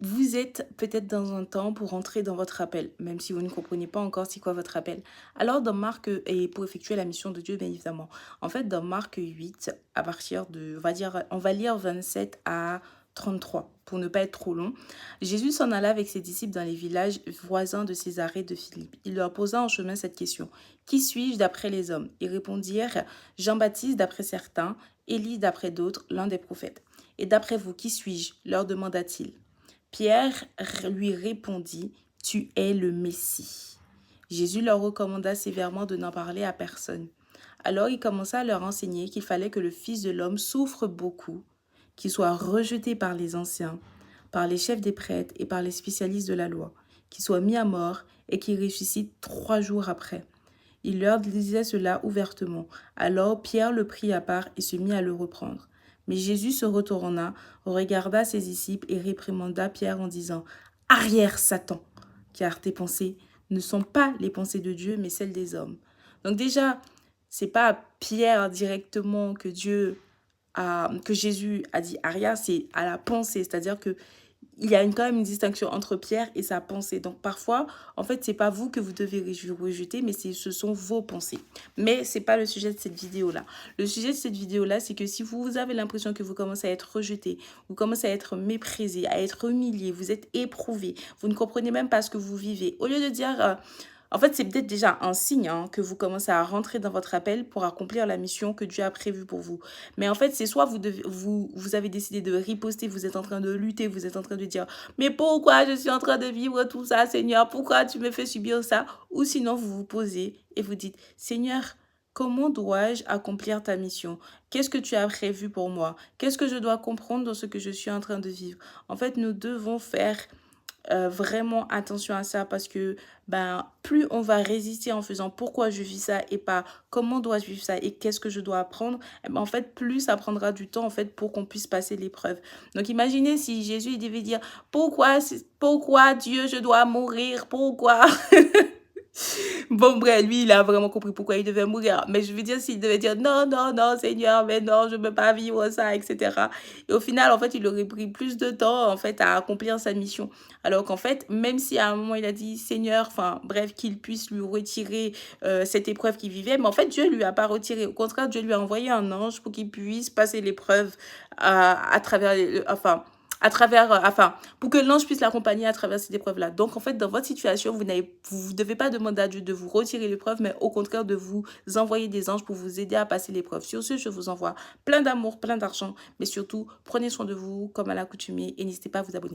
Vous êtes peut-être dans un temps pour entrer dans votre appel, même si vous ne comprenez pas encore c'est quoi votre appel. Alors dans Marc, et pour effectuer la mission de Dieu, bien évidemment. En fait, dans Marc 8, à partir de, on va lire 27 à 33 pour ne pas être trop long. Jésus s'en alla avec ses disciples dans les villages voisins de Césarée de Philippe. Il leur posa en chemin cette question: Qui suis-je d'après les hommes? Ils répondirent: Jean-Baptiste d'après certains, Élie d'après d'autres, l'un des prophètes. Et d'après vous, qui suis-je? Leur demanda-t-il. Pierre lui répondit: Tu es le Messie. Jésus leur recommanda sévèrement de n'en parler à personne. Alors il commença à leur enseigner qu'il fallait que le Fils de l'homme souffre beaucoup, qu'il soit rejeté par les anciens, par les chefs des prêtres et par les spécialistes de la loi, qu'il soit mis à mort et qu'il ressuscite 3 jours après. Il leur disait cela ouvertement. Alors Pierre le prit à part et se mit à le reprendre. Mais Jésus se retourna, regarda ses disciples et réprimanda Pierre en disant: Arrière, Satan, car tes pensées ne sont pas les pensées de Dieu, mais celles des hommes. Donc déjà, c'est pas à Pierre directement que Jésus a dit arrière, c'est à la pensée, c'est-à-dire que il y a quand même une distinction entre Pierre et sa pensée. Donc parfois, en fait, c'est pas vous que vous devez rejeter, mais ce sont vos pensées. Mais c'est pas le sujet de cette vidéo-là. Le sujet de cette vidéo-là, c'est que si vous avez l'impression que vous commencez à être rejeté, vous commencez à être méprisé, à être humilié, vous êtes éprouvé, vous ne comprenez même pas ce que vous vivez, au lieu de dire en fait, c'est peut-être déjà un signe que vous commencez à rentrer dans votre appel pour accomplir la mission que Dieu a prévue pour vous. Mais en fait, c'est soit vous avez décidé de riposter, vous êtes en train de lutter, vous êtes en train de dire: Mais pourquoi je suis en train de vivre tout ça, Seigneur? Pourquoi tu me fais subir ça? Ou sinon, vous vous posez et vous dites: Seigneur, comment dois-je accomplir ta mission? Qu'est-ce que tu as prévu pour moi? Qu'est-ce que je dois comprendre dans ce que je suis en train de vivre? En fait, nous devons faire vraiment attention à ça parce que plus on va résister en faisant pourquoi je vis ça et pas comment dois-je vivre ça et qu'est-ce que je dois apprendre, en fait, plus ça prendra du temps en fait pour qu'on puisse passer l'épreuve. Donc imaginez si Jésus il devait dire pourquoi Dieu je dois mourir, pourquoi Bon, bref, lui, il a vraiment compris pourquoi il devait mourir. Mais je veux dire, s'il devait dire non, non, non, Seigneur, mais non, je ne peux pas vivre ça, etc. Et au final, en fait, il aurait pris plus de temps, en fait, à accomplir sa mission. Alors qu'en fait, même si à un moment, il a dit Seigneur, enfin, bref, qu'il puisse lui retirer cette épreuve qu'il vivait, mais en fait, Dieu lui a pas retiré. Au contraire, Dieu lui a envoyé un ange pour qu'il puisse passer l'épreuve à travers, enfin, pour que l'ange puisse l'accompagner à travers cette épreuve-là. Donc, en fait, dans votre situation, vous devez pas demander à Dieu de vous retirer l'épreuve, mais au contraire de vous envoyer des anges pour vous aider à passer l'épreuve. Sur ce, je vous envoie plein d'amour, plein d'argent, mais surtout, prenez soin de vous comme à l'accoutumée et n'hésitez pas à vous abonner.